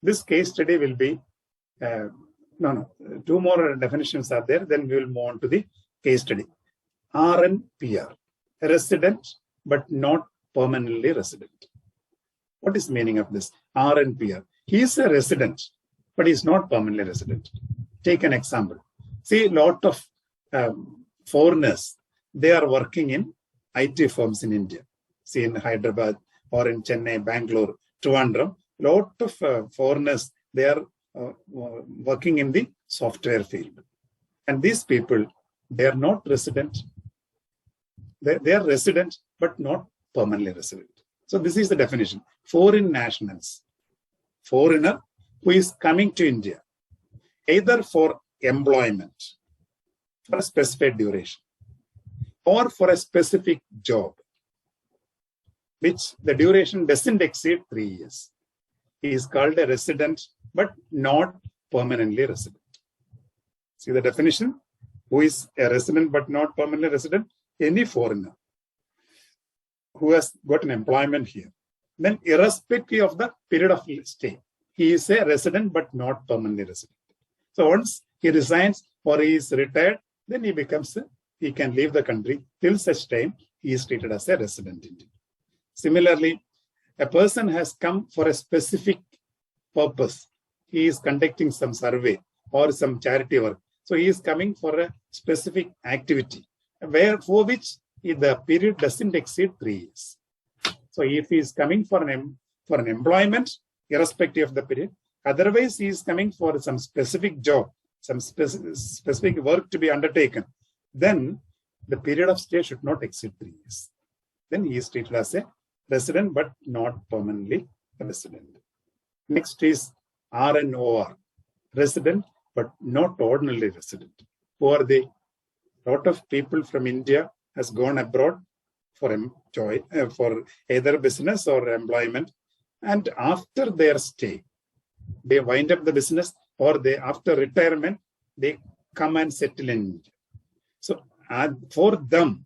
This case study will be, two more definitions are there, then we will move on to the case study. RNPR, resident but not permanently resident. What is the meaning of this? RNPR. He is a resident, but he is not permanently resident. Take an example. See, a lot of foreigners, they are working in IT firms in India. See, in Hyderabad or in Chennai, Bangalore, Trivandrum, lot of foreigners, they are working in the software field. And these people, they are not resident. They are resident, but not permanently resident. So this is the definition. Foreign nationals, foreigner who is coming to India, either for employment, for a specified duration, or for a specific job, which the duration doesn't exceed 3 years. He is called a resident, but not permanently resident. See the definition? Who is a resident but not permanently resident? Any foreigner who has got an employment here. Then irrespective of the period of stay, he is a resident but not permanently resident. So once he resigns or he is retired, then he can leave the country. Till such time, he is treated as a resident Indian. Similarly, a person has come for a specific purpose. He is conducting some survey or some charity work. So he is coming for a specific activity for which the period doesn't exceed 3 years. So if he is coming for an employment, irrespective of the period, otherwise he is coming for some specific job, some specific work to be undertaken, then the period of stay should not exceed 3 years. Then he is treated as a resident but not permanently resident. Next is RNOR, resident but not ordinarily resident. Who are they? A lot of people from India has gone abroad for either business or employment, and after their stay, they wind up the business, or after retirement, they come and settle in India. So for them,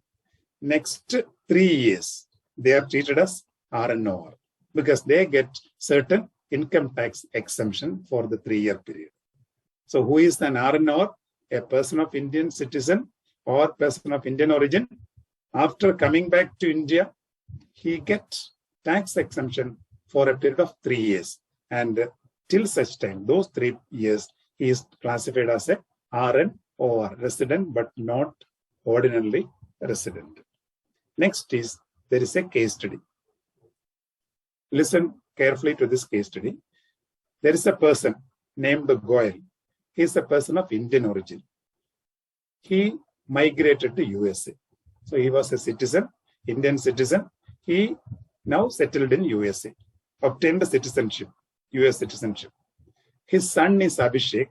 next 3 years, they are treated as RNOR because they get certain income tax exemption for the 3-year period. So who is an RNOR? A person of Indian citizen or person of Indian origin. After coming back to India, he gets tax exemption for a period of 3 years. And till such time, those 3 years, he is classified as a RN or resident, but not ordinarily resident. Next is, there is a case study. Listen carefully to this case study. There is a person named Goyal. He is a person of Indian origin. He migrated to USA. So he was a citizen, Indian citizen. He now settled in USA, obtained the citizenship, US citizenship. His son is Abhishek.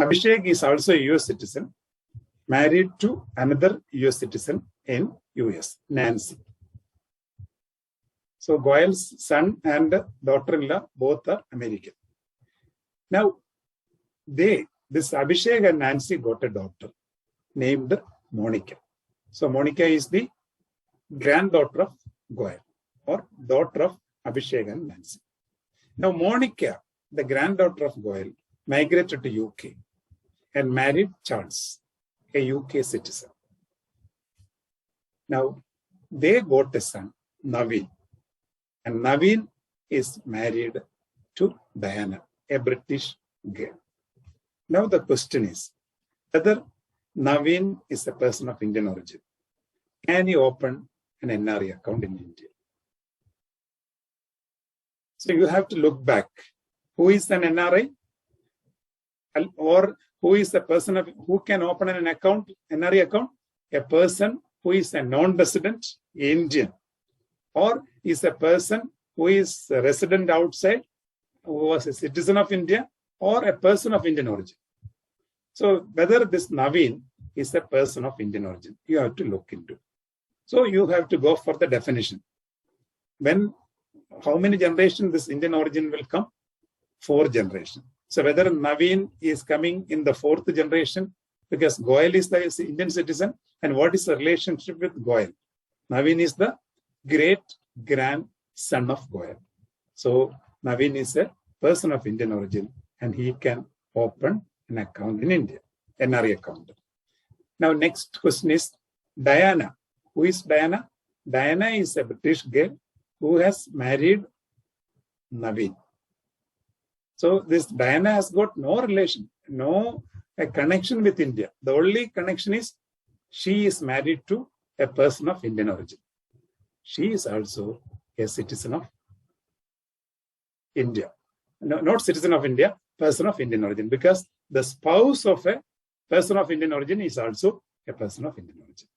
Abhishek is also a US citizen, married to another US citizen in US, Nancy. So Goyal's son and daughter-in-law both are American. Now, this Abhishek and Nancy got a daughter named Monica. So Monica is the granddaughter of Goyal, or daughter of Abhishek and Nancy. Now Monica, the granddaughter of Goyal, migrated to UK and married Charles, a UK citizen. Now they got a son, Naveen, and Naveen is married to Diana, a British girl. Now the question is whether Naveen is a person of Indian origin. Can he open an NRI account in India? So you have to look back. Who is an NRI? Or who is a person who can open an account, NRI account? A person who is a non-resident Indian, or is a person who is a resident outside, who was a citizen of India, or a person of Indian origin. So whether this Naveen is a person of Indian origin, you have to look into. So you have to go for the definition. How many generations this Indian origin will come? 4 generations. So whether Naveen is coming in the 4th generation, because Goyal is the Indian citizen, and what is the relationship with Goyal? Naveen is the great grandson of Goyal. So Naveen is a person of Indian origin, and he can open an account in India, NRE account. Now, next question is Diana. Who is Diana? Diana is a British girl who has married Naveen. So this Diana has got no relation, no connection with India. The only connection is she is married to a person of Indian origin. She is also a citizen of India. No, not citizen of India, person of Indian origin, because the spouse of a person of Indian origin is also a person of Indian origin.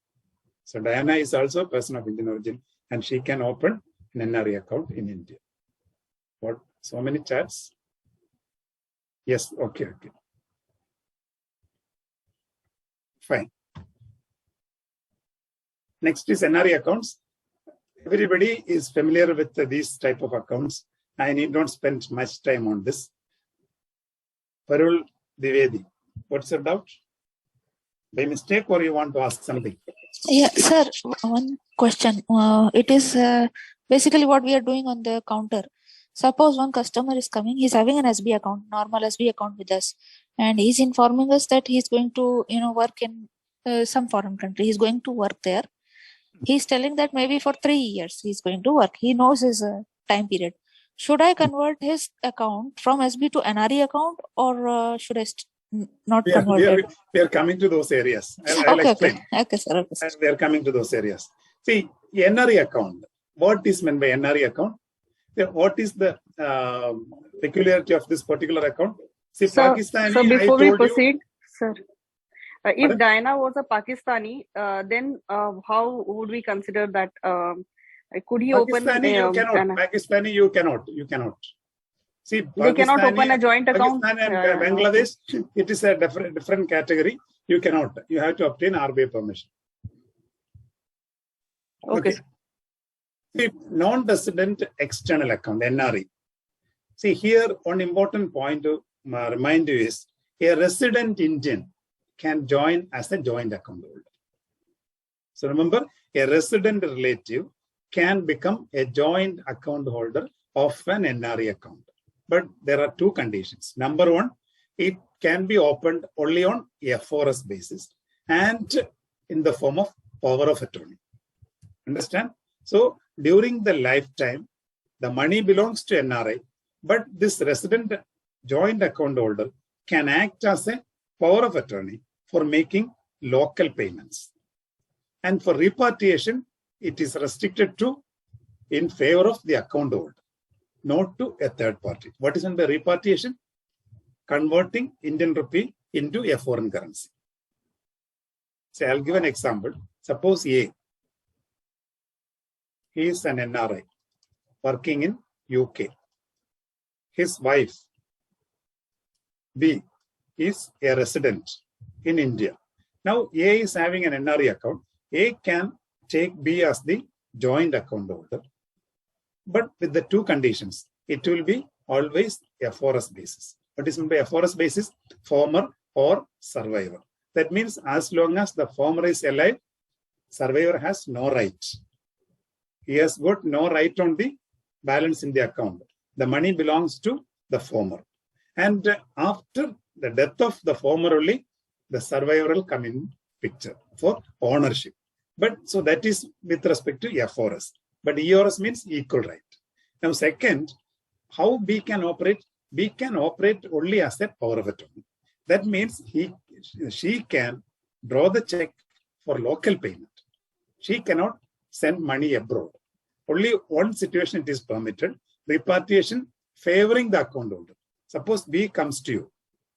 So Diana is also a person of Indian origin, and she can open an NRE account in India. What? So many chats? Yes, okay. Fine. Next is NRE accounts. Everybody is familiar with these type of accounts. I need not spend much time on this. Parul Divedi, what's your doubt? By mistake, or you want to ask something? Yeah, sir, one question. It is basically what we are doing on the counter. Suppose one customer is coming, he's having an SB account, normal SB account with us, and he's informing us that he's going to, work in some foreign country. He's going to work there. He's telling that maybe for 3 years he's going to work. He knows his time period. Should I convert his account from SB to NRE account, or should I not convert it? We are coming to those areas. I'll explain. Okay, sir. We are coming to those areas. See, NRE account. What is meant by NRE account? What is the peculiarity of this particular account? See, sir, Pakistani. So before we proceed, sir, if Diana was a Pakistani, then how would we consider that? Could he open? Pakistani, you cannot. See, they cannot open a joint account. Pakistan and Bangladesh, it is a different category. You cannot. You have to obtain RBI permission. Okay. See, non-resident external account, NRE. See, here one important point to remind you is a resident Indian can join as a joint account holder. So remember, a resident relative can become a joint account holder of an NRE account. But there are two conditions. Number one, it can be opened only on F4S basis and in the form of power of attorney. Understand? So during the lifetime, the money belongs to NRI, but this resident joint account holder can act as a power of attorney for making local payments. And for repatriation, it is restricted to in favor of the account holder, not to a third party. What is meant by repatriation? Converting Indian rupee into a foreign currency. So I'll give an example. Suppose A, he is an NRI working in UK. His wife, B, is a resident in India. Now A is having an NRE account. A can take B as the joint account holder, but with the two conditions. It will be always F4S basis. What is meant by F4S basis? Former or survivor. That means as long as the former is alive, survivor has no right. He has got no right on the balance in the account. The money belongs to the former. And after the death of the former only, the survivor will come in picture for ownership. But so that is with respect to F4S. But EORS means equal right. Now second, how B can operate? B can operate only as a power of attorney. That means she can draw the check for local payment. She cannot send money abroad. Only one situation it is permitted, repatriation favoring the account holder. Suppose B comes to you,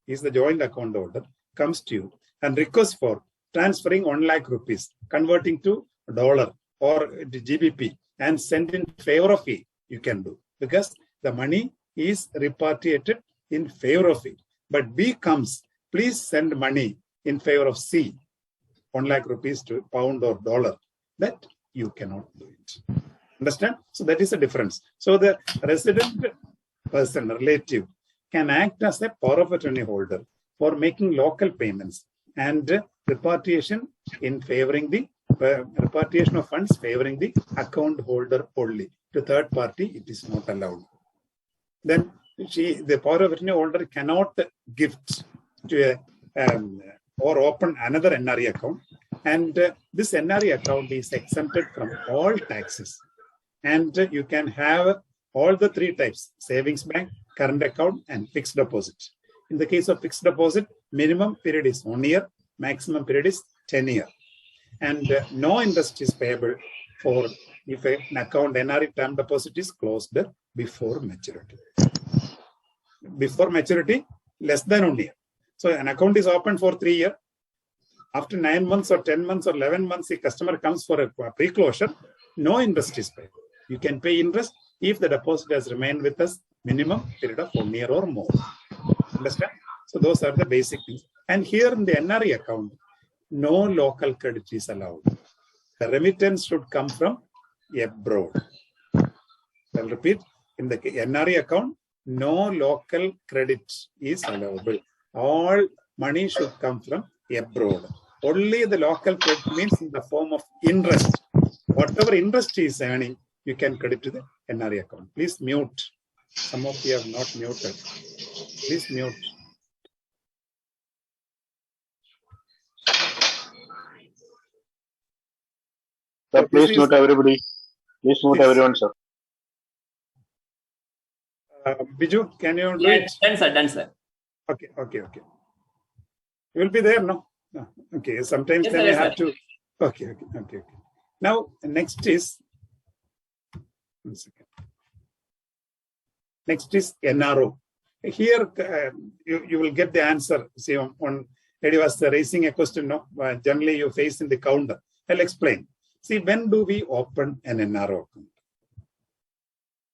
he is the joint account holder, comes to you and requests for transferring 1 lakh rupees, converting to dollar or GBP and send in favor of A, you can do. Because the money is repatriated in favor of A. But B comes, please send money in favor of C, 1 lakh rupees to pound or dollar. That you cannot do it. Understand? So that is the difference. So the resident person, relative, can act as a power of attorney holder for making local payments and repatriation in favoring the repatriation of funds favoring the account holder only. To third party, it is not allowed. Then the power of attorney holder cannot gift to or open another NRE account. And this NRE account is exempted from all taxes. And you can have all the three types: savings bank, current account, and fixed deposit. In the case of fixed deposit, minimum period is 1 year, maximum period is 10 years. And no interest is payable for if an account NRE term deposit is closed before maturity. Before maturity, less than 1 year. So an account is opened for 3 years. After 9 months or 10 months or 11 months, the customer comes for a pre-closure, no interest is paid. You can pay interest if the deposit has remained with us minimum period of 1 year or more. Understand? So those are the basic things. And here in the NRE account, no local credit is allowed. The remittance should come from abroad. I'll repeat, in the NRE account, no local credit is allowable. All money should come from abroad. Only the local credit means in the form of interest. Whatever interest is earning, you can credit to the NRE account. Please mute. Some of you have not muted. Please mute. Sir, please mute everybody. Please mute everyone, sir. Biju, can you do it? Done, sir. Done, sir. Okay. You will be there, no? Okay. Sometimes yes, then sir, you have to. Okay. Now, next is. 1 second. Next is NRO. Here, you will get the answer. See, on lady was raising a question. No, generally you face in the counter. I'll explain. See, when do we open an NRO account?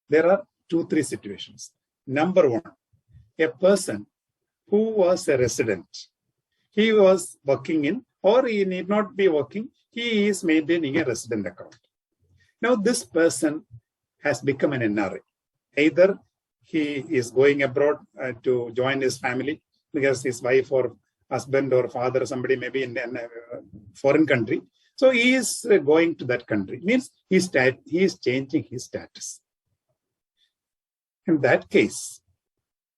There are 2-3 situations. Number one, a person who was a resident, he was working in, or he need not be working, he is maintaining a resident account. Now, this person has become an NRI. Either he is going abroad to join his family because his wife or husband or father or somebody may be in a foreign country. So he is going to that country. Means he is changing his status. In that case,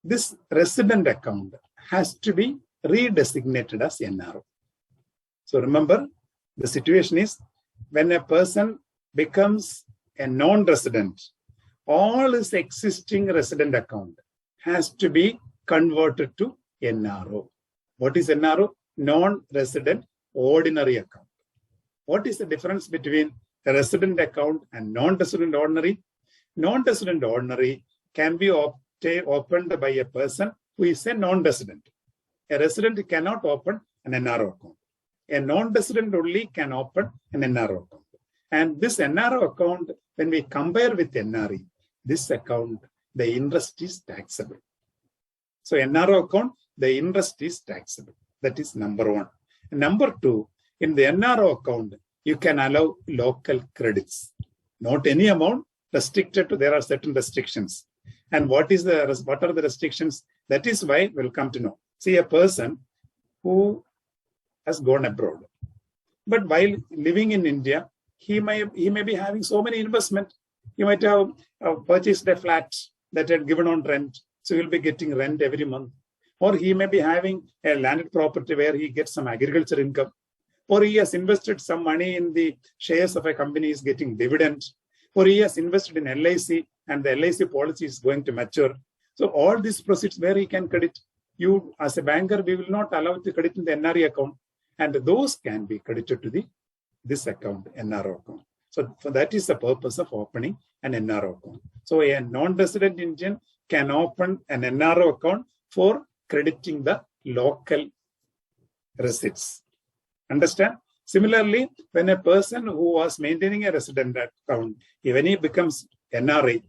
this resident account has to be redesignated as NRO. So remember, the situation is when a person becomes a non-resident, all his existing resident account has to be converted to NRO. What is NRO? Non-resident ordinary account. What is the difference between a resident account and non-resident ordinary? Non-resident ordinary can be opened by a person who is a non-resident. A resident cannot open an NRO account. A non-resident only can open an NRO account. And this NRO account, when we compare with NRE, this account, the interest is taxable. So NRO account, the interest is taxable. That is number one. And number two, in the NRO account, you can allow local credits. Not any amount, restricted to, there are certain restrictions. And what are the restrictions? That is why we'll come to know. See, a person who has gone abroad, but while living in India, he may be having so many investment. He might have purchased a flat that had given on rent, so he'll be getting rent every month. Or he may be having a landed property where he gets some agriculture income. Or he has invested some money in the shares of a company, is getting dividend. Or he has invested in LIC and the LIC policy is going to mature. So all these proceeds where he can credit. You, as a banker, we will not allow to credit in the NRE account. And those can be credited to this account, NRO account. So that is the purpose of opening an NRO account. So a non-resident Indian can open an NRO account for crediting the local receipts. Understand? Similarly, when a person who was maintaining a resident account, when he becomes NRA,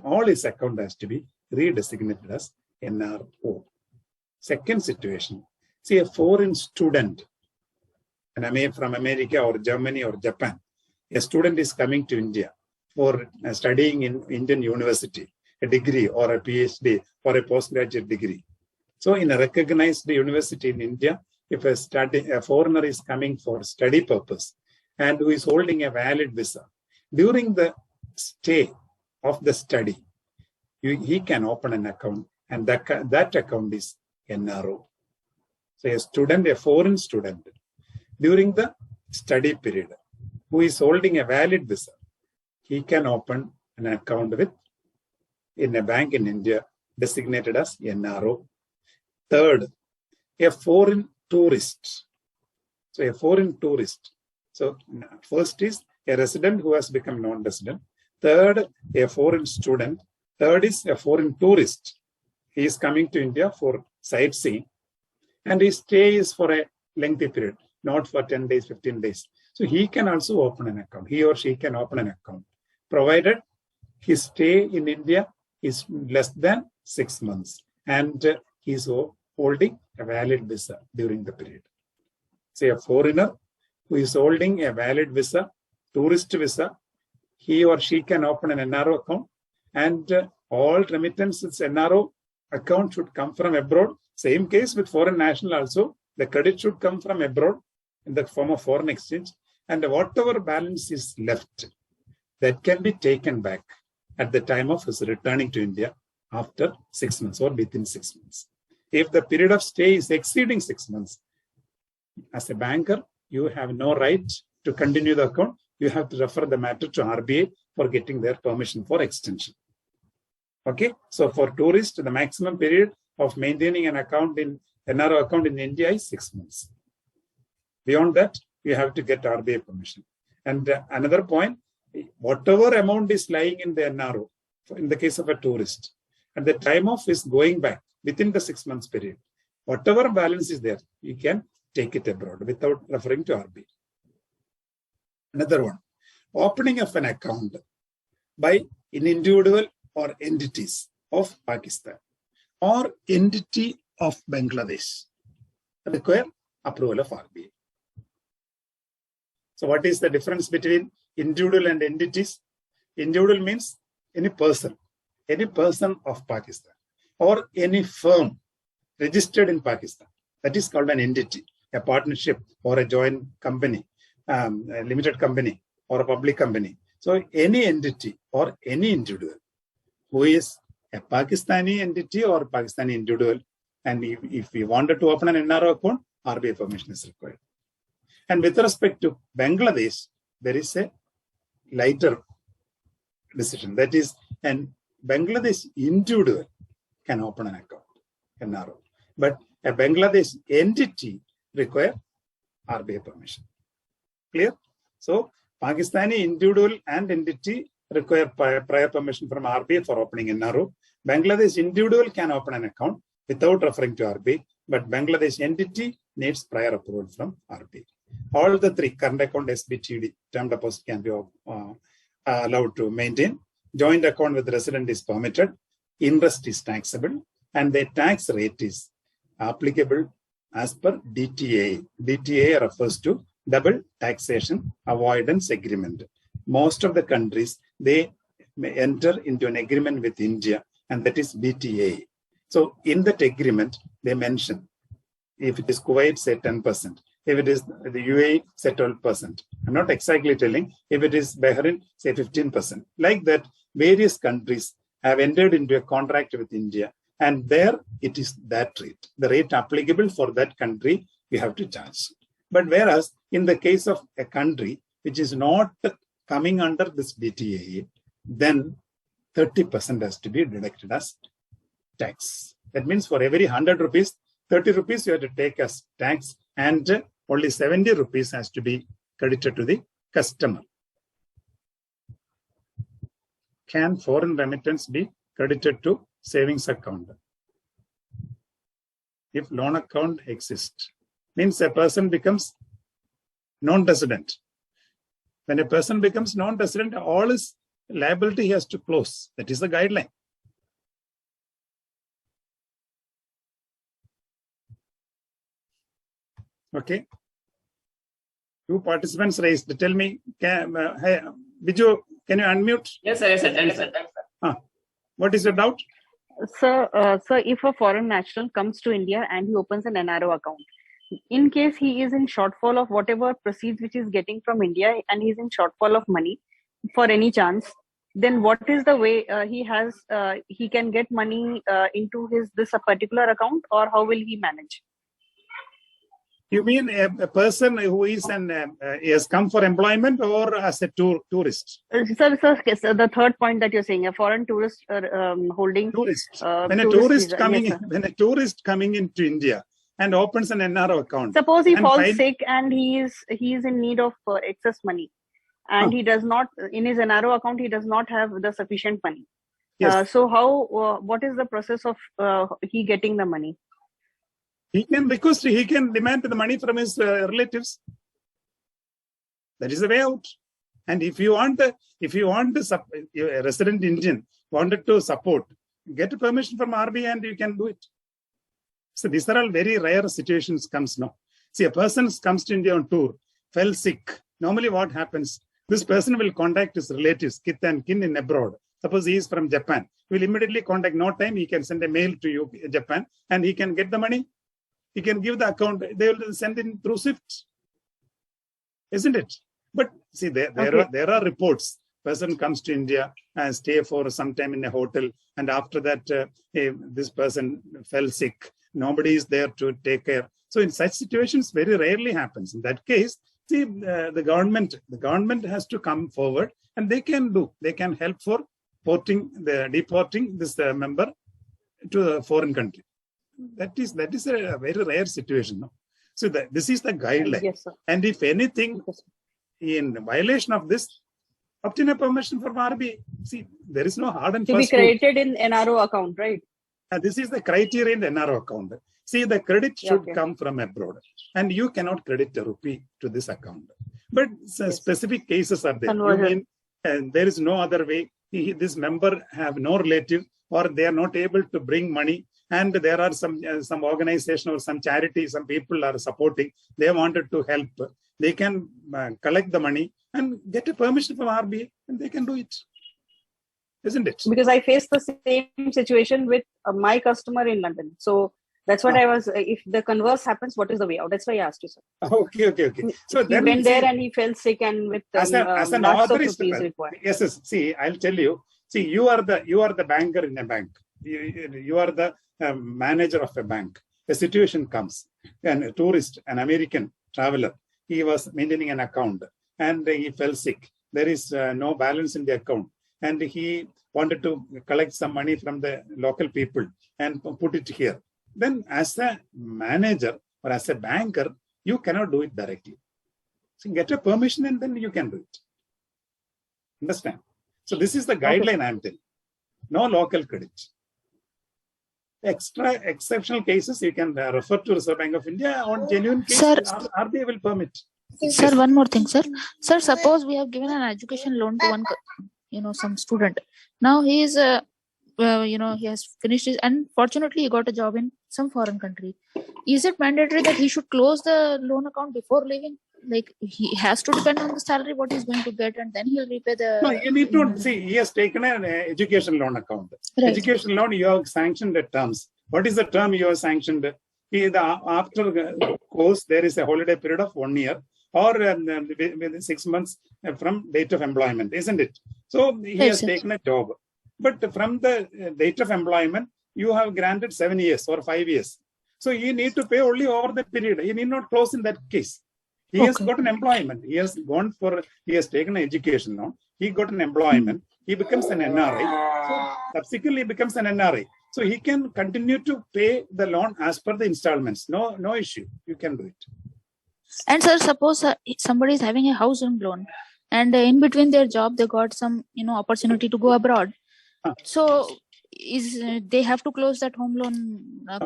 all his account has to be redesignated as NRO. Second situation, see a foreign student, and from America or Germany or Japan, a student is coming to India for studying in Indian university, a degree or a PhD or a postgraduate degree. So in a recognized university in India, if a foreigner is coming for study purpose and who is holding a valid visa, during the stay of the study, he can open an account, and that account is NRO. So a student, a foreign student, during the study period, who is holding a valid visa, he can open an account in a bank in India designated as NRO. Third, a foreign tourist. So a foreign tourist. So first is a resident who has become non-resident. Third, a foreign student. Third is a foreign tourist. He is coming to India for sightseeing, and his stay is for a lengthy period, not for 10 days, 15 days. So he can also open an account. He or she can open an account, provided his stay in India is less than 6 months and he is holding a valid visa during the period. Say a foreigner who is holding a valid visa, tourist visa, he or she can open an NRO account, and all remittances NRO account should come from abroad. Same case with foreign national also. The credit should come from abroad in the form of foreign exchange, and whatever balance is left, that can be taken back at the time of his returning to India after 6 months or within 6 months. If the period of stay is exceeding 6 months, as a banker, you have no right to continue the account. You have to refer the matter to RBI for getting their permission for extension. Okay, so for tourists, the maximum period of maintaining an account in NRO account in India is 6 months. Beyond that, you have to get RBI permission. And another point, whatever amount is lying in the NRO, in the case of a tourist, at the time of his going back within the 6 months period, whatever balance is there, you can take it abroad without referring to RBI. Another one, opening of an account by an individual or entities of Pakistan or entity of Bangladesh require approval of RBI. So what is the difference between individual and entities? Individual means any person of Pakistan or any firm registered in Pakistan. That is called an entity, a partnership or a joint company, a limited company or a public company. So any entity or any individual who is a Pakistani entity or Pakistani individual, and if we wanted to open an NRO account, RBI permission is required. And with respect to Bangladesh, there is a lighter decision. That is, an Bangladesh individual can open an account, NRO. But a Bangladesh entity require RBI permission. Clear? So, Pakistani individual and entity require prior permission from RBI for opening NRO. Bangladesh individual can open an account without referring to RBI, but Bangladesh entity needs prior approval from RBI. All the three, current account, SBTD, term deposit can be allowed to maintain. Joint account with resident is permitted. Interest is taxable, and the tax rate is applicable as per DTA. DTA refers to Double Taxation Avoidance Agreement. Most of the countries, they may enter into an agreement with India, and that is DTA. So in that agreement, they mention if it is Kuwait, say 10%. If it is the UAE, say 12%. I'm not exactly telling. If it is Bahrain, say 15%. Like that, various countries have entered into a contract with India, and there it is that rate. The rate applicable for that country, you have to charge. But whereas in the case of a country which is not coming under this DTA, then 30% has to be deducted as tax. That means for every 100 rupees, 30 rupees you have to take as tax, and only 70 rupees has to be credited to the customer. Can foreign remittance be credited to savings account? If loan account exists, means a person becomes non-resident. When a person becomes non-resident, all his liability he has to close. That is the guideline. Okay. Two participants raised. Tell me, hey, Biju, can you unmute? Yes, sir. Yes, sir. Tell me, sir. What is your doubt? Sir, if a foreign national comes to India and he opens an NRO account, in case he is in shortfall of whatever proceeds which is getting from India and he's in shortfall of money for any chance, then what is the way he can get money into this particular account, or how will he manage? You mean a person who is has come for employment or as a tourist? Sir, the third point that you're saying, a foreign tourist holding tourist. When a tourist coming into India and opens an NRO account. Suppose he falls sick and he is in need of excess money, and he does not, in his NRO account, he does not have the sufficient money. Yes. So what is the process of he getting the money? He can request, he can demand the money from his relatives. That is the way out. And if you want a resident Indian wanted to support, get permission from RBI and you can do it. So these are all very rare situations comes now. See, a person comes to India on tour, fell sick. Normally what happens? This person will contact his relatives, kith and kin in abroad. Suppose he is from Japan. He will immediately contact, no time, he can send a mail to you, Japan, and he can get the money. He can give the account. They will send in through SWIFT, isn't it? But see, there are reports. Person comes to India and stay for some time in a hotel, and after that, this person fell sick. Nobody is there to take care. So in such situations, very rarely happens. In that case, see, the government has to come forward, and they can help for deporting this member to a foreign country. That is a very rare situation. No? So this is the guideline. Yes, sir. And if anything in violation of this, obtain a permission from RBI. See, there is no hard and fast. To be credited in NRO account, right? This is the criteria in the NRO account. See, the credit should come from abroad, and you cannot credit a rupee to this account. But specific cases are there. You mean, and there is no other way. This member have no relative, or they are not able to bring money. And there are some organization or some charity, some people are supporting. They wanted to help. They can collect the money and get a permission from RBI, and they can do it, isn't it? Because I faced the same situation with my customer in London. So that's what I was. If the converse happens, what is the way out? That's why I asked you, sir. Okay. So he went there and he fell sick, and with as an lots author of rupees required. Yes. See, I'll tell you. See, you are the banker in a bank. You are the manager of a bank. A situation comes, and a tourist, an American traveler, he was maintaining an account and he fell sick. There is no balance in the account, and he wanted to collect some money from the local people and put it here. Then as a manager or as a banker, you cannot do it directly. So get a permission and then you can do it. Understand? So this is the guideline I am telling. No local credit. Exceptional cases, you can refer to Reserve Bank of India. On genuine cases, Sir, RBI will permit. Sir, one more thing, sir. Sir, suppose we have given an education loan to some student. Now he is, he has finished his, and fortunately he got a job in some foreign country. Is it mandatory that he should close the loan account before leaving? Like, he has to depend on the salary, what he's going to get, and then he'll repay the... No, you need to see, he has taken an education loan account. Right. Education loan, you have sanctioned the terms. What is the term you have sanctioned? After course, there is a holiday period of 1 year or within 6 months from date of employment, isn't it? So he has taken a job. But from the date of employment, you have granted 7 years or 5 years. So you need to pay only over that period. You need not close in that case. He has got an employment. He has taken an education loan. He got an employment. He becomes an NRI. So subsequently, he becomes an NRI. So he can continue to pay the loan as per the installments. No issue. You can do it. And sir, suppose somebody is having a housing loan, and in between their job, they got some opportunity to go abroad. So they have to close that home loan?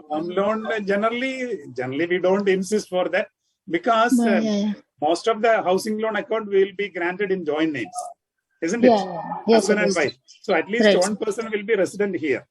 Home loan generally we don't insist for that. Because most of the housing loan account will be granted in joint names, isn't it? Yes, husband and wife. So at least one person will be resident here.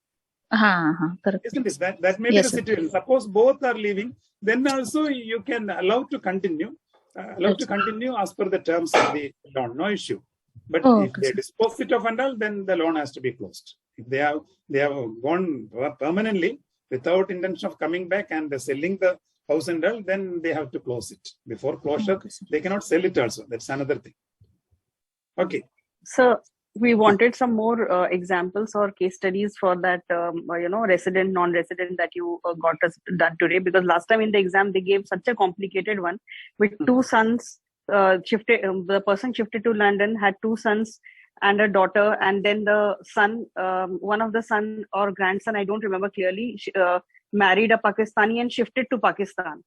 Correct. Isn't it? That may be the situation. Suppose both are leaving, then also you can allow to continue as per the terms of the loan. No issue. But if they dispose it of and all, then the loan has to be closed. If they have gone permanently without intention of coming back and selling the house and all, then they have to close it. Before closure, they cannot sell it also. That's another thing. Okay. So we wanted some more examples or case studies for that, resident, non-resident that you got us done today. Because last time in the exam, they gave such a complicated one with two sons, the person shifted to London, had two sons and a daughter. And then the son, one of the son or grandson, I don't remember clearly, married a Pakistani and shifted to Pakistan.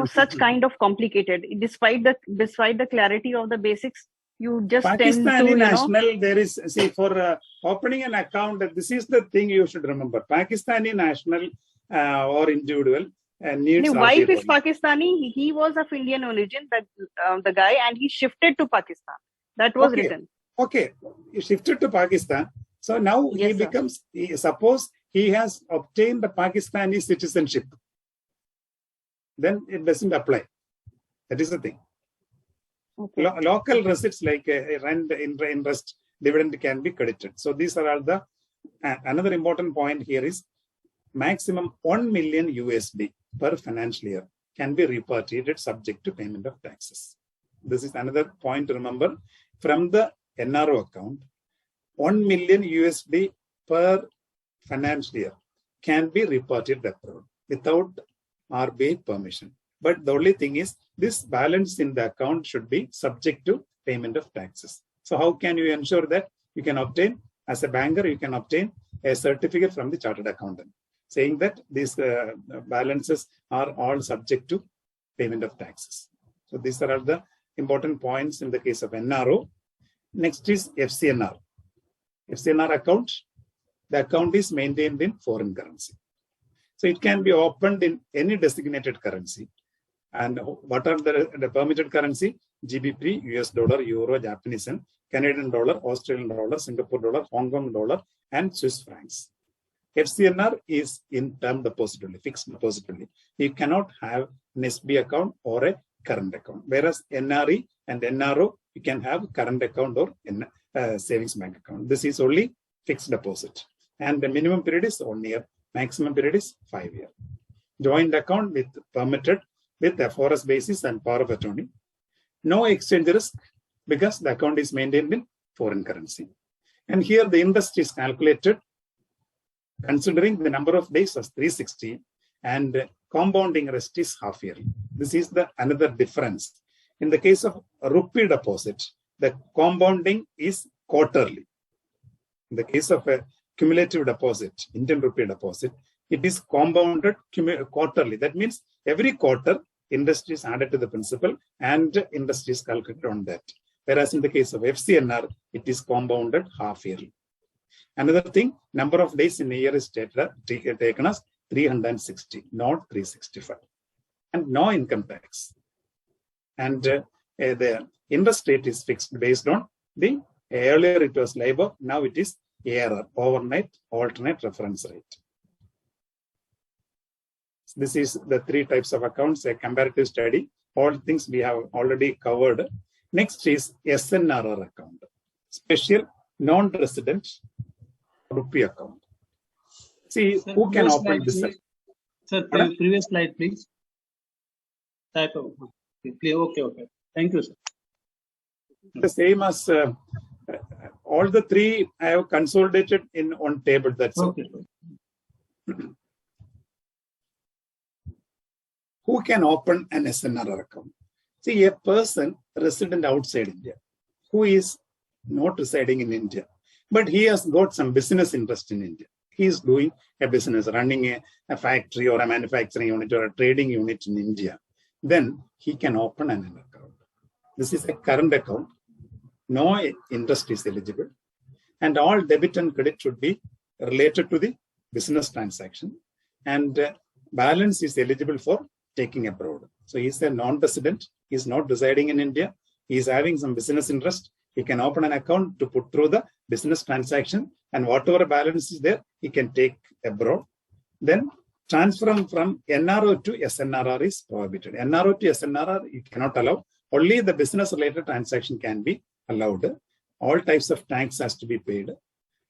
Such kind of complicated, despite the clarity of the basics, you just Pakistani tend to, national, there is, see, for opening an account, this is the thing you should remember. Pakistani national or individual needs. The wife is Pakistani. He was of Indian origin, the guy, and he shifted to Pakistan. That was written. Okay, he shifted to Pakistan. So now Yes, he becomes, suppose he has obtained the Pakistani citizenship. Then it doesn't apply. That is the thing. Okay. Local receipts like rent, interest, dividend can be credited. So these are all the, another important point here is maximum 1 million USD per financial year can be repatriated subject to payment of taxes. This is another point to remember. From the NRO account, 1 million USD per financial year can be repatriated abroad without RBI permission. But the only thing is this balance in the account should be subject to payment of taxes. So how can you ensure that? You can obtain, as a banker, you can obtain a certificate from the chartered accountant saying that these balances are all subject to payment of taxes. So these are all the important points in the case of NRO. Next is FCNR. FCNR account, the account is maintained in foreign currency. So it can be opened in any designated currency. And what are the permitted currency? GBP, US dollar, Euro, Japanese yen, Canadian dollar, Australian dollar, Singapore dollar, Hong Kong dollar, and Swiss francs. FCNR is in term deposit only, fixed deposit only. You cannot have an SB account or a current account. Whereas NRE and NRO, you can have current account or savings bank account. This is only fixed deposit. And the minimum period is 1 year. Maximum period is 5 years. Joint account with permitted with FRS basis and power of attorney. No exchange risk because the account is maintained in foreign currency. And here the interest is calculated considering the number of days as 360 and compounding rest is half yearly. This is the another difference. In the case of rupee deposit, the compounding is quarterly. In the case of a cumulative deposit, Indian rupee deposit, it is compounded quarterly. That means every quarter interest is added to the principal and interest is calculated on that. Whereas in the case of FCNR, it is compounded half yearly. Another thing, number of days in a year is taken as 360, not 365. And no income tax. And the interest rate is fixed based on the, earlier it was LIBOR, now it is ARR, overnight alternate reference rate. This is the 3 types of accounts, a comparative study. All things we have already covered. Next is SNRR account, special non-resident rupee account. See, Sir, who can open this? Sir, previous slide, please. Type of, okay. Thank you, sir. The same as all the 3 I have consolidated in one table. That's okay. Who can open an SNRR account? See, a person resident outside India who is not residing in India, but he has got some business interest in India. He is doing a business, running a factory or a manufacturing unit or a trading unit in India. Then he can open an account. This is a current account. No interest is eligible. And all debit and credit should be related to the business transaction. And balance is eligible for taking abroad. So he's a non-resident. He's not residing in India. He's having some business interest. He can open an account to put through the business transaction, and whatever balance is there, he can take abroad. Then transfer from NRO to SNRR is prohibited. NRO to SNRR you cannot allow. Only the business-related transaction can be allowed. All types of tax has to be paid.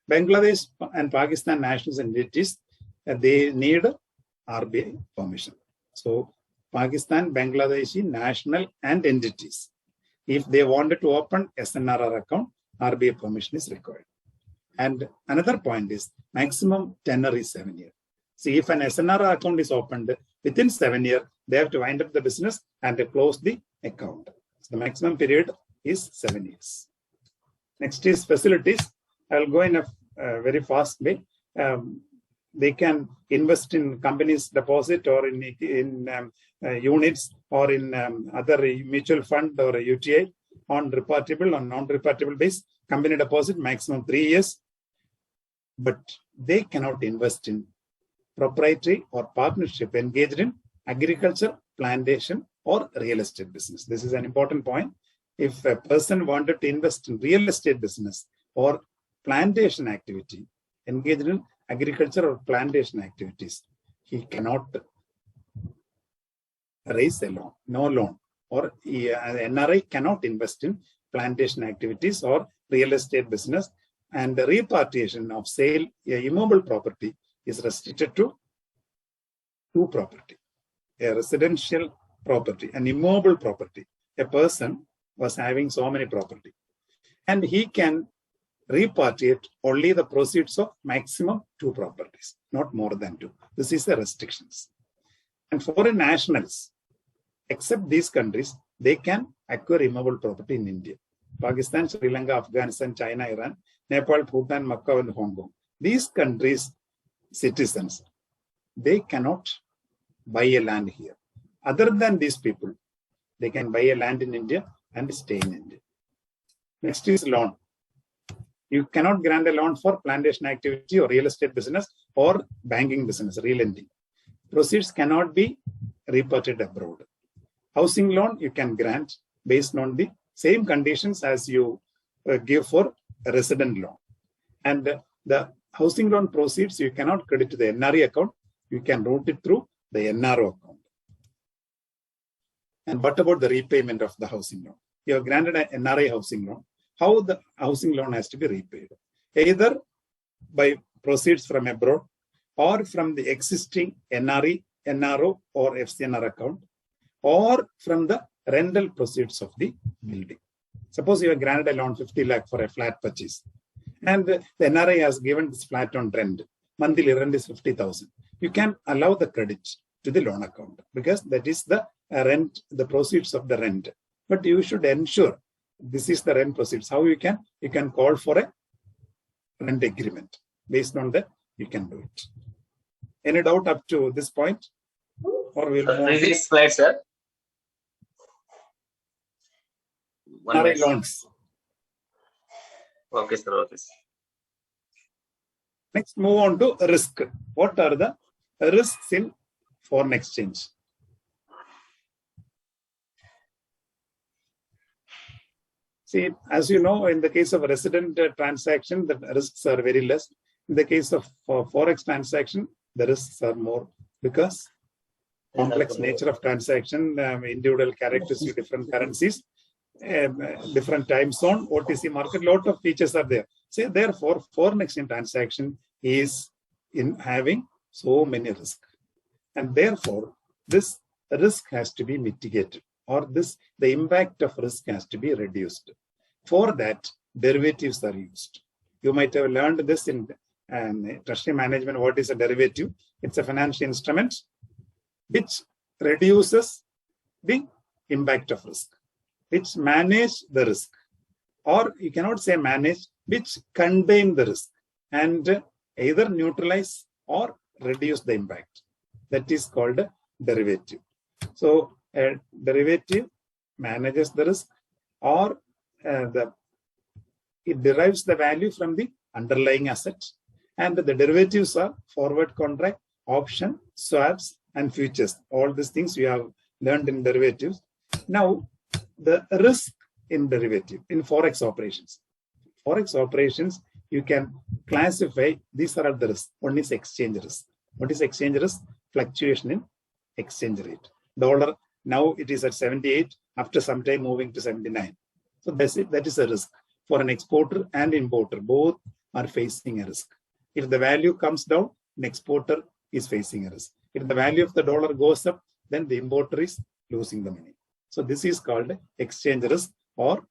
Bangladesh and Pakistan nationals and entities, they need RBI permission. So Pakistan, Bangladeshi national and entities, if they wanted to open SNRR account, RBI permission is required. And another point is maximum tenure is 7 years. See, if an SNR account is opened within 7 years, they have to wind up the business and they close the account. So the maximum period is 7 years. Next is facilities. I will go in a very fast way. They can invest in companies' deposit or in units or in other mutual fund or a UTI on repartible or non-repartible base. Company deposit maximum 3 years. But they cannot invest in proprietary or partnership engaged in agriculture, plantation, or real estate business. This is an important point. If a person wanted to invest in real estate business or plantation activity, engaged in agriculture or plantation activities, he cannot raise a loan, no loan, or NRI cannot invest in plantation activities or real estate business, and the repatriation of sale immobile property is restricted to two property, a residential property, an immobile property. A person was having so many property, and he can repatriate only the proceeds of maximum 2 properties, not more than 2. This is the restrictions. And foreign nationals, except these countries, they can acquire immobile property in India. Pakistan, Sri Lanka, Afghanistan, China, Iran, Nepal, Bhutan, Macau, and Hong Kong. These countries' citizens, they cannot buy a land here. Other than these people, they can buy a land in India and stay in India. Next is loan. You cannot grant a loan for plantation activity or real estate business or banking business, re-lending. Proceeds cannot be repatriated abroad. Housing loan you can grant based on the same conditions as you give for a resident loan. And the housing loan proceeds you cannot credit to the NRE account. You can route it through the NRO account. And what about the repayment of the housing loan? You have granted an NRI housing loan. How the housing loan has to be repaid? Either by proceeds from abroad or from the existing NRE, NRO or FCNR account, or from the rental proceeds of the building. Suppose you have granted a loan 50 lakh for a flat purchase, and the NRI has given this flat on rent. Monthly rent is 50,000. You can allow the credit to the loan account because that is the rent, the proceeds of the rent. But you should ensure this is the rent proceeds. How you can call for a rent agreement. Based on that, you can do it. Any doubt up to this point? Or we'll move on? This slide, sir. NRI loans. Okay, sir. Okay. Next, move on to risk. What are the risks in foreign exchange? See, as you know, in the case of a resident transaction, the risks are very less. In the case of forex transaction, the risks are more because complex nature of transaction, individual characteristics, different currencies, different time zone, OTC market, lot of features are there. So therefore, foreign exchange transaction is in having so many risks. And therefore, this risk has to be mitigated, or the impact of risk has to be reduced. For that, derivatives are used. You might have learned this in treasury management. What is a derivative? It's a financial instrument which reduces the impact of risk, which manage the risk, or you cannot say manage, which contain the risk and either neutralize or reduce the impact. That is called a derivative. So a derivative manages the risk, or it derives the value from the underlying asset. And the derivatives are forward contract, option, swaps, and futures. All these things we have learned in derivatives. Now, the risk in derivative, in forex operations. Forex operations, you can classify, these are the risks. One is exchange risk. What is exchange risk? Fluctuation in exchange rate. Dollar, now it is at 78, after some time moving to 79. So that is a risk. For an exporter and importer, both are facing a risk. If the value comes down, an exporter is facing a risk. If the value of the dollar goes up, then the importer is losing the money. So this is called exchange risk or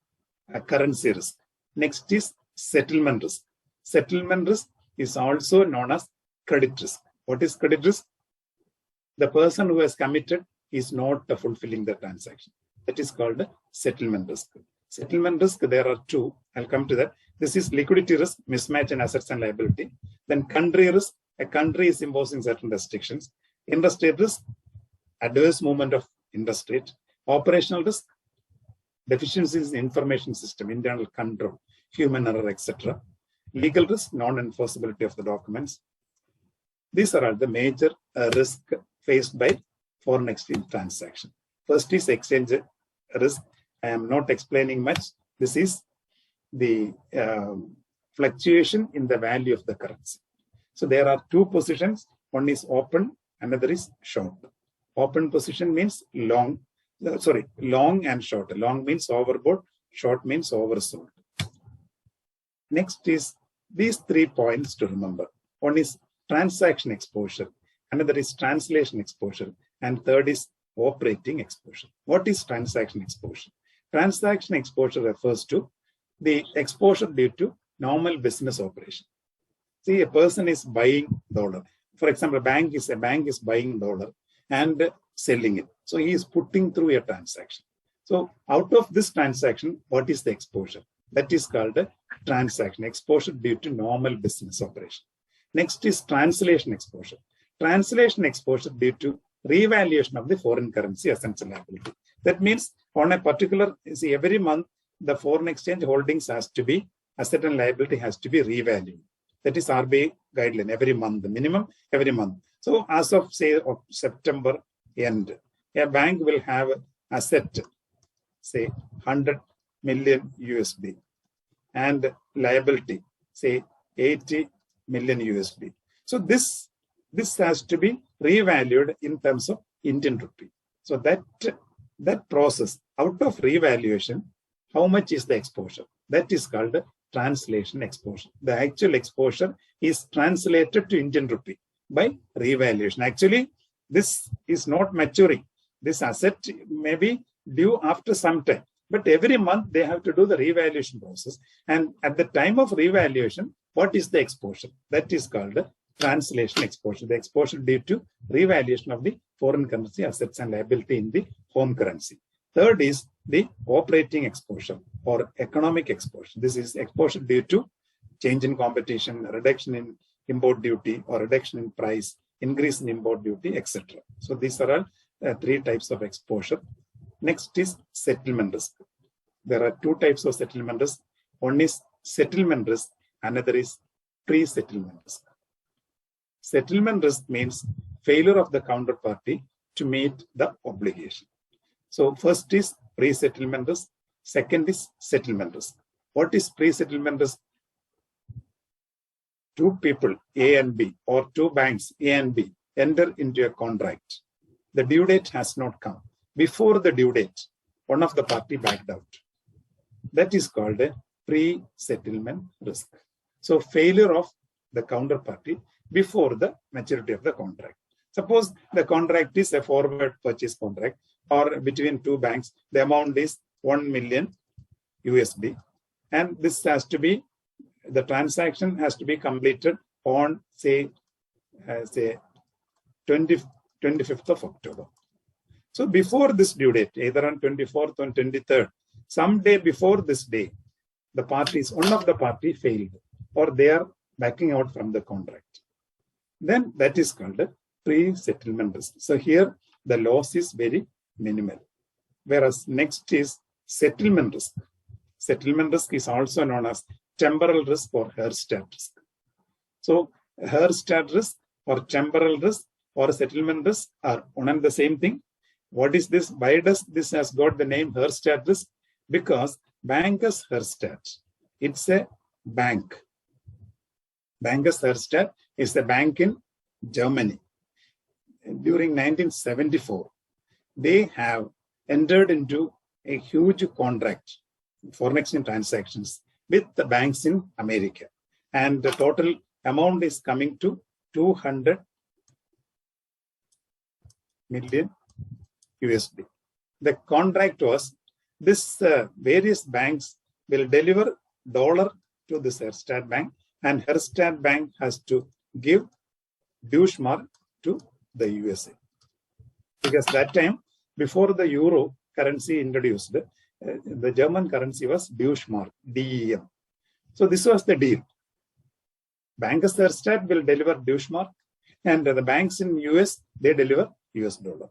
a currency risk. Next is settlement risk. Settlement risk is also known as credit risk. What is credit risk? The person who has committed is not fulfilling the transaction. That is called settlement risk. Settlement risk, there are two. I'll come to that. This is liquidity risk, mismatch in assets and liability. Then country risk, a country is imposing certain restrictions. Interest rate risk, adverse movement of interest rate. Operational risk, deficiencies in information system, internal control, human error, etc. Legal risk, non-enforceability of the documents. These are all the major risk faced by foreign exchange transaction. First is exchange risk. I am not explaining much. This is the fluctuation in the value of the currency. So there are two positions. One is open, another is short. Open position means long and short. Long means overbought, short means oversold. Next is these 3 points to remember. One is transaction exposure, another is translation exposure, and third is operating exposure. What is transaction exposure? Transaction exposure refers to the exposure due to normal business operation. See, a person is buying dollar. For example, a bank is buying dollar and selling it. So he is putting through a transaction. So out of this transaction, what is the exposure? That is called a transaction exposure due to normal business operation. Next is translation exposure. Translation exposure due to revaluation of the foreign currency assets and liability. That means on a particular, see, every month, the foreign exchange holdings has to be, asset and liability has to be revalued. That is RBI guideline every month, the minimum every month. So as of say of September end, a bank will have asset, say 100 million USD and liability, say 80 million USD. So this has to be revalued in terms of Indian rupee. So that process, out of revaluation, how much is the exposure? That is called translation exposure. The actual exposure is translated to Indian rupee by revaluation. Actually, this is not maturing. This asset may be due after some time, but every month they have to do the revaluation process. And at the time of revaluation, what is the exposure? That is called translation exposure, the exposure due to revaluation of the foreign currency assets and liability in the home currency. Third is the operating exposure or economic exposure. This is exposure due to change in competition, reduction in import duty or reduction in price, increase in import duty, etc. So these are all 3 types of exposure. Next is settlement risk. There are 2 types of settlement risk. One is settlement risk, another is pre-settlement risk. Settlement risk means failure of the counterparty to meet the obligation. So first is pre-settlement risk, second is settlement risk. What is pre-settlement risk? 2 people, A and B, or 2 banks, A and B, enter into a contract. The due date has not come. Before the due date, one of the party backed out. That is called a pre-settlement risk. So failure of the counterparty before the maturity of the contract. Suppose the contract is a forward purchase contract or between 2 banks, the amount is 1 million USD. And this has to be, the transaction has to be completed on say 25th of October. So before this due date, either on 24th or 23rd, some day before this day, the parties, one of the party failed or they are backing out from the contract. Then that is called a pre-settlement risk. So here the loss is very minimal. Whereas next is settlement risk. Settlement risk is also known as temporal risk or Herstatt risk. So Herstatt risk or temporal risk or settlement risk are one and the same thing. What is this? Why does this has got the name Herstatt risk? Because Bankers Herstatt, it's a bank. Bankers Herstatt is a bank in Germany. During 1974, they have entered into a huge contract, foreign exchange transactions with the banks in America. And the total amount is coming to 200 million USD. The contract was this various banks will deliver dollar to this Herstatt Bank, and Herstatt Bank has to give Deutschmark to the USA. Because that time, before the euro currency introduced, the German currency was Deutschmark, DEM. So this was the deal. Bankers Herstatt will deliver Deutschmark, and the banks in US, they deliver US dollar.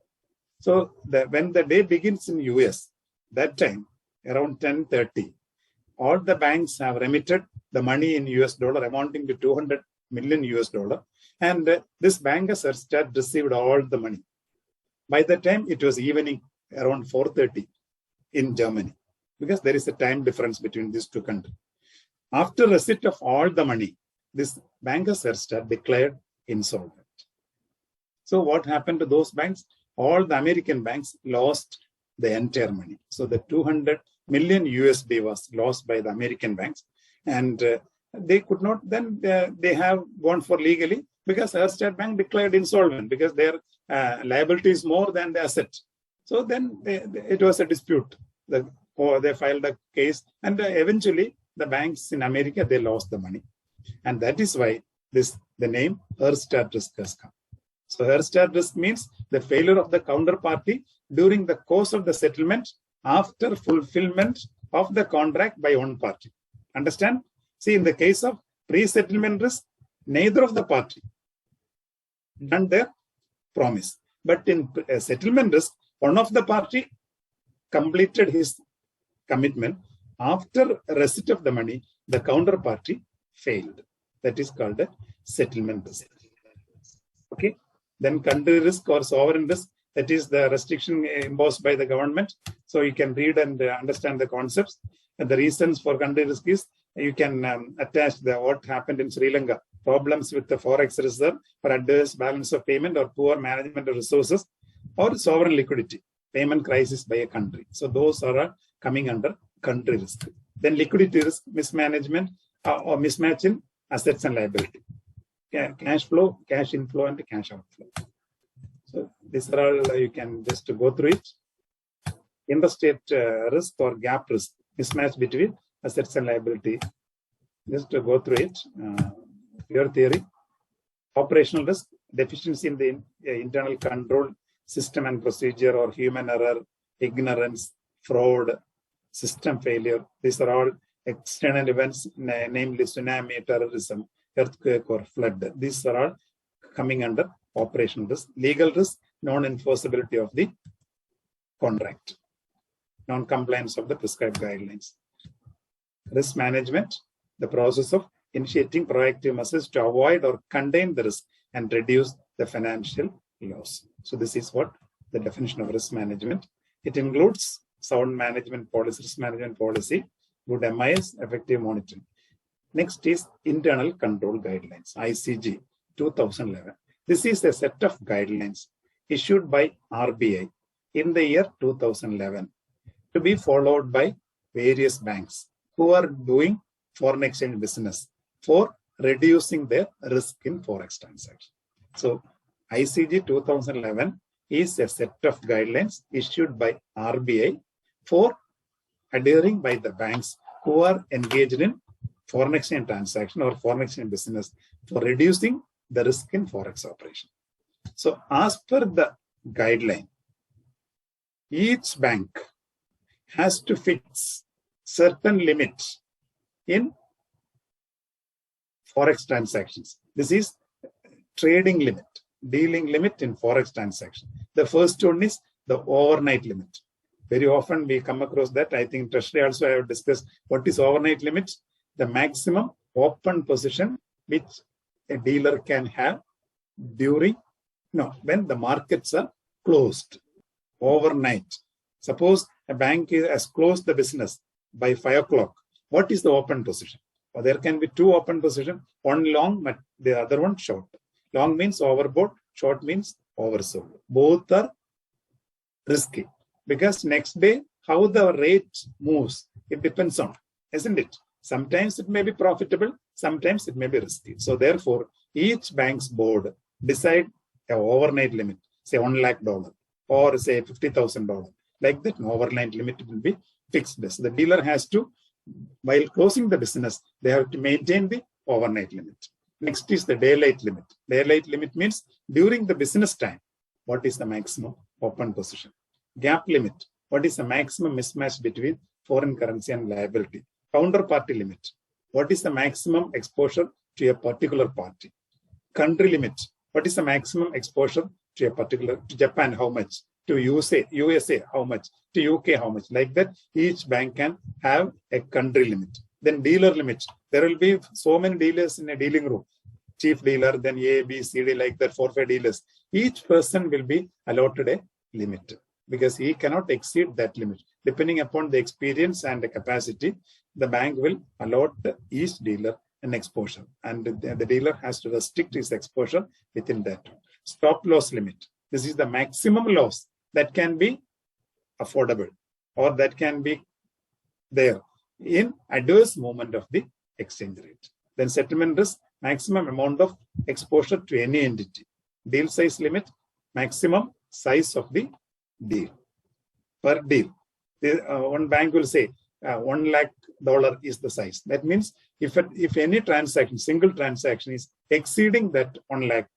So when the day begins in US, that time, around 10:30, all the banks have remitted the money in US dollar amounting to 200 million US dollar. And this Bankers Herstatt received all the money. By the time it was evening, around 4:30 in Germany, because there is a time difference between these two countries. After receipt of all the money, this Bankers Herstatt declared insolvent. So what happened to those banks? All the American banks lost the entire money. So the 200 million USD was lost by the American banks, and they could not, then they have gone for legally, because Herstatt Bank declared insolvent because their liability is more than the asset. So then it was a dispute. They filed a case, and eventually the banks in America, they lost the money. And that is why the name Herstatt risk has come. So Herstatt risk means the failure of the counterparty during the course of the settlement after fulfillment of the contract by one party. Understand? See, in the case of pre-settlement risk, neither of the party done their promise. But in settlement risk, one of the party completed his commitment. After receipt of the money, the counterparty failed. That is called a settlement risk. Okay. Then country risk or sovereign risk, that is the restriction imposed by the government. So you can read and understand the concepts. And the reasons for country risk is you can attach what happened in Sri Lanka, problems with the forex reserve or adverse balance of payment or poor management of resources or sovereign liquidity, payment crisis by a country. So those are coming under country risk. Then liquidity risk, mismanagement or mismatch in assets and liability. Cash flow, cash inflow, and cash outflow. So these are all, you can just go through it. Interstate risk or gap risk, mismatch between assets and liability. Just to go through it. Pure theory. Operational risk, deficiency in the internal control system and procedure, or human error, ignorance, fraud, system failure. These are all external events, namely tsunami, terrorism, earthquake, or flood. These are all coming under operational risk. Legal risk, non-enforceability of the contract, non-compliance of the prescribed guidelines. Risk management, the process of initiating proactive measures to avoid or contain the risk and reduce the financial loss. So this is what the definition of risk management. It includes sound management policy, risk management policy, good MIS, effective monitoring. Next is internal control guidelines, ICG 2011. This is a set of guidelines issued by RBI in the year 2011 to be followed by various banks who are doing foreign exchange business for reducing their risk in forex transactions. So ICG 2011 is a set of guidelines issued by RBI for adhering by the banks who are engaged in foreign exchange transaction or foreign exchange business for reducing the risk in forex operation. So as per the guideline, each bank has to fix certain limits in forex transactions. This is trading limit, dealing limit in forex transaction. The first one is the overnight limit. Very often we come across that. I think Treasury also I have discussed what is overnight limit. The maximum open position which a dealer can have when the markets are closed overnight. Suppose a bank has closed the business by 5 o'clock. What is the open position? Or there can be two open positions, one long, but the other one short. Long means overbought, short means oversold. Both are risky because next day, how the rate moves, it depends on, isn't it? Sometimes it may be profitable, sometimes it may be risky. So therefore, each bank's board decide an overnight limit, say $1 lakh or say $50,000. Like that, an overnight limit will be fixed. So the dealer has to While closing the business, they have to maintain the overnight limit. Next is the daylight limit. Daylight limit means during the business time, what is the maximum open position? Gap limit, what is the maximum mismatch between foreign currency and liability? Counterparty limit, what is the maximum exposure to a particular party? Country limit, what is the maximum exposure to a particular, to Japan, how much? To USA, how much? To UK, how much? Like that, each bank can have a country limit. Then dealer limit. There will be so many dealers in a dealing room. Chief dealer, then A, B, C, D, like that, 4, 5 dealers. Each person will be allotted a limit because he cannot exceed that limit. Depending upon the experience and the capacity, the bank will allot each dealer an exposure, and the dealer has to restrict his exposure within that. Stop loss limit. This is the maximum loss that can be affordable or that can be there in adverse movement of the exchange rate. Then settlement risk, maximum amount of exposure to any entity. Deal size limit, maximum size of the deal per deal. One bank will say $1 lakh is the size. That means if any transaction, single transaction is exceeding that 1 lakh,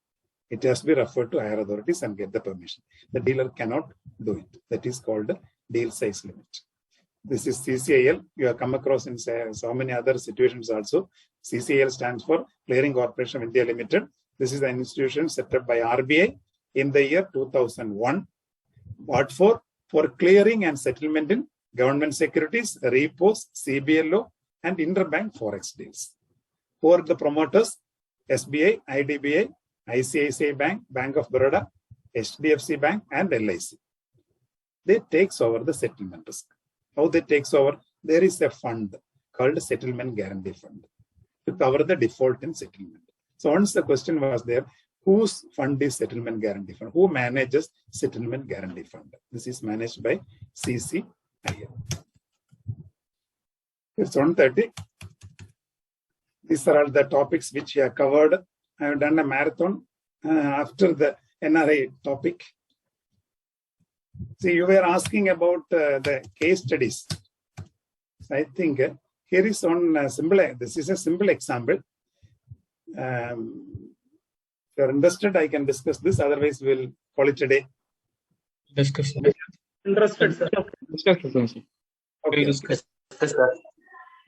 it has to be referred to higher authorities and get the permission. The dealer cannot do it. That is called the deal size limit. This is CCIL. You have come across in so many other situations also. CCIL stands for Clearing Corporation of India Limited. This is an institution set up by RBI in the year 2001. What for? For clearing and settlement in government securities, repos, CBLO, and interbank forex deals. Who are the promoters? SBI, IDBI, ICICI Bank, Bank of Baroda, HDFC Bank, and LIC. They takes over the settlement risk. How they takes over? There is a fund called Settlement Guarantee Fund to cover the default in settlement. So once the question was there, whose fund is Settlement Guarantee Fund? Who manages Settlement Guarantee Fund? This is managed by CCIL. It's 1:30. These are all the topics which we have covered. I have done a marathon after the NRI topic. See, you were asking about the case studies. So I think here is one simple. This is a simple example. If you are interested, I can discuss this. Otherwise, we'll call it a day. Discuss. Interested, sir. Discuss. Okay. Discuss.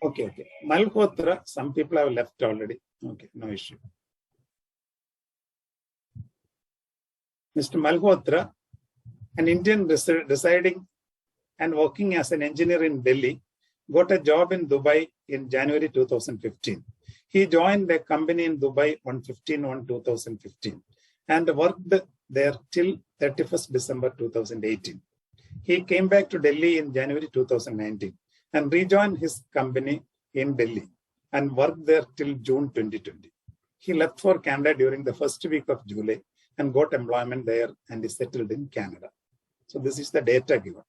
Okay. Malhotra, some people have left already. Okay, no issue. Mr. Malhotra, an Indian residing and working as an engineer in Delhi, got a job in Dubai in January 2015. He joined a company in Dubai on 15/1/2015 and worked there till 31st December 2018. He came back to Delhi in January 2019 and rejoined his company in Delhi and worked there till June 2020. He left for Canada during the first week of July and got employment there and is settled in Canada. So this is the data given.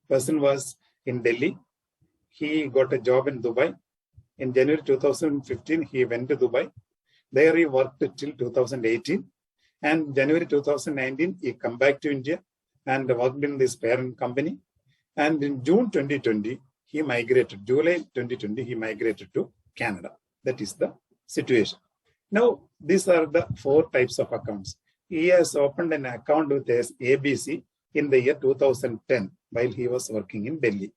Person was in Delhi. He got a job in Dubai. In January 2015, he went to Dubai. There he worked till 2018. And January 2019, he come back to India and worked in this parent company. And in June 2020, he migrated. July 2020, he migrated to Canada. That is the situation. Now, these are the 4 types of accounts. He has opened an account with ABC in the year 2010 while he was working in Delhi.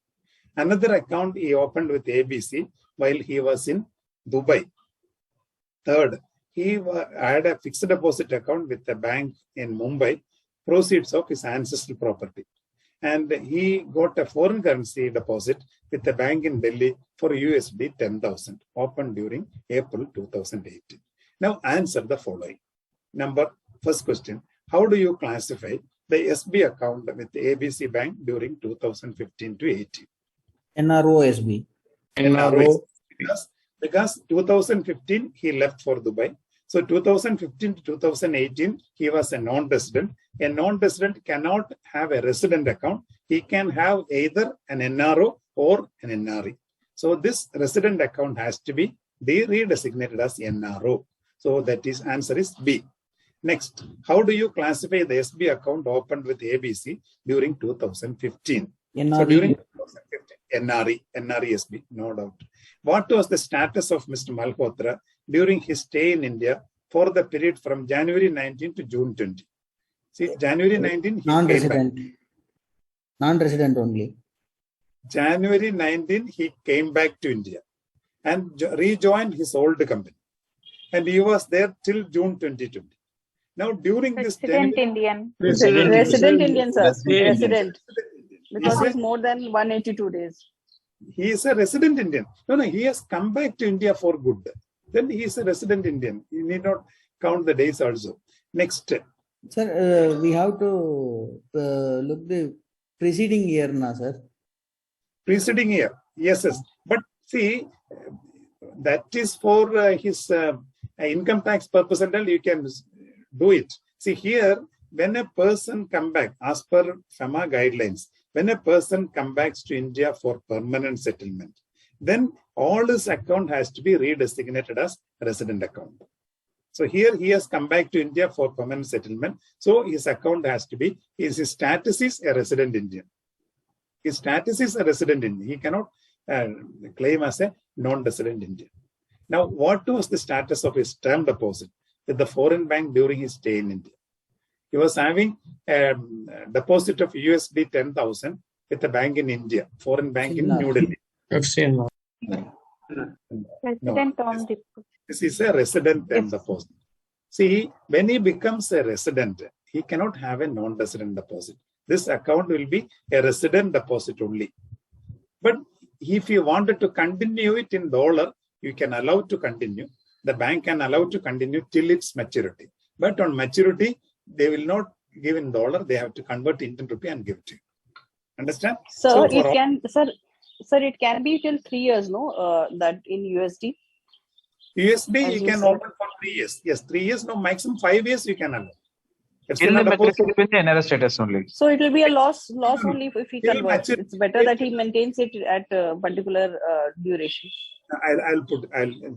Another account he opened with ABC while he was in Dubai. Third, he had a fixed deposit account with a bank in Mumbai, proceeds of his ancestral property. And he got a foreign currency deposit with a bank in Delhi for USD 10,000, opened during April 2018. Now answer the following. First question, how do you classify the SB account with ABC Bank during 2015 to 18? NRO-SB. NRO. Because 2015, he left for Dubai. So 2015 to 2018, he was a non-resident. A non-resident cannot have a resident account. He can have either an NRO or an NRE. So this resident account has to be redesignated as NRO. So that is answer is B. Next, how do you classify the SB account opened with ABC during 2015? NRE. So during 2015, NRESB, no doubt. What was the status of Mr. Malhotra during his stay in India for the period from January 19 to June 20? See, January 19, he Non-resident. came back. Non-resident only. January 19, he came back to India and rejoined his old company. And he was there till June 2020. Now, during this Resident January, Indian. Resident Indian, sir. Resident. Resident. Because He's it's more than 182 days. he is a resident Indian. No, he has come back to India for good. Then he is a resident Indian. You need not count the days also. Next. Sir, we have to look the preceding year now, sir. Preceding year. Yes. But see, that is for his income tax purpose and all, you can do it. See, here, when a person come back, as per FEMA guidelines, when a person comes back to India for permanent settlement, then all his account has to be redesignated as resident account. So here he has come back to India for permanent settlement. So his account has to be, his status is a resident Indian. His status is a resident Indian. He cannot claim as a non-resident Indian. Now, what was the status of his term deposit with the foreign bank during his stay in India? He was having a deposit of USD 10,000 with a bank in India, foreign bank in New Delhi. Resident No. on deposit. This is a resident term deposit. See, when he becomes a resident, he cannot have a non-resident deposit. This account will be a resident deposit only. But if you wanted to continue it in dollar, you can allow to continue. The bank can allow to continue till its maturity. But on maturity, they will not give in dollar. They have to convert Indian rupee and give to you. Understand? Sir, So it for can, sir, it can be till 3 years, no? That in USD. USD, As you you can said. open for 3 years. Yes, 3 years. No, maximum 5 years you can allow. It's Till in the a deposit. maturity will be NRS status only. So it will be a loss only if he Till converts. maturity. It's better that he maintains it at a particular duration. I'll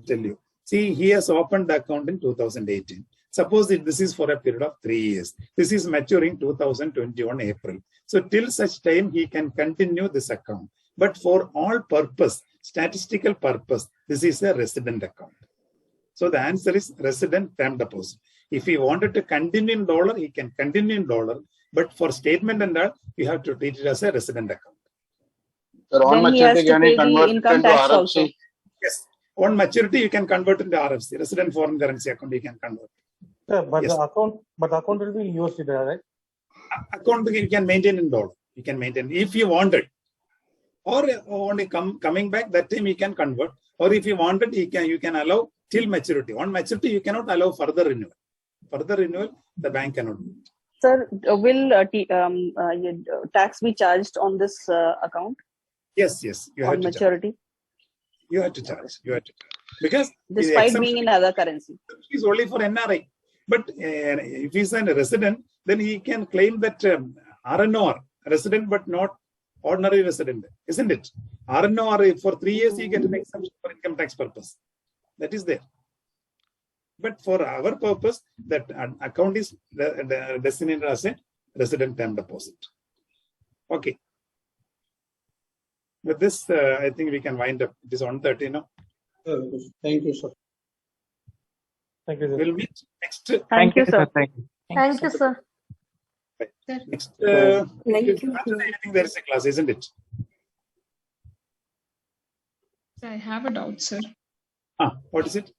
tell you. See, he has opened the account in 2018. Suppose this is for a period of 3 years. This is maturing 2021 April. So till such time, he can continue this account. But for all purpose, statistical purpose, this is a resident account. So the answer is resident term deposit. If he wanted to continue in dollar, he can continue in dollar. But for statement and that, you have to treat it as a resident account. Sir, on Then he has maturity, to can pay he the convert it income into tax RFC? also. Yes. On maturity, you can convert into RFC, resident foreign currency account, you can convert. Sir, but Yes. the account will be in USD, right? Account you can maintain in dollar. You can maintain if you wanted. Or only coming back, that time you can convert. Or if you wanted, you can allow till maturity. On maturity, you cannot allow further renewal. Further renewal, the bank cannot do it. Sir, will tax be charged on this account Yes, you have on to charge. maturity, You have to charge. Because despite the being in other currency? is only for NRI. But if he's a resident, then he can claim that RNOR, resident but not ordinary resident, isn't it? RNOR for 3 years, he gets an exemption for income tax purpose. That is there. But for our purpose, that account is designated as a resident term deposit. Okay. With this, I think we can wind up. It is 1:30 now. Thank you, sir. Thank you, sir. We'll meet next. Thank you, sir. Thank you. Thank you, sir. Next. Thank you. I think there is a class, isn't it? I have a doubt, sir. What is it?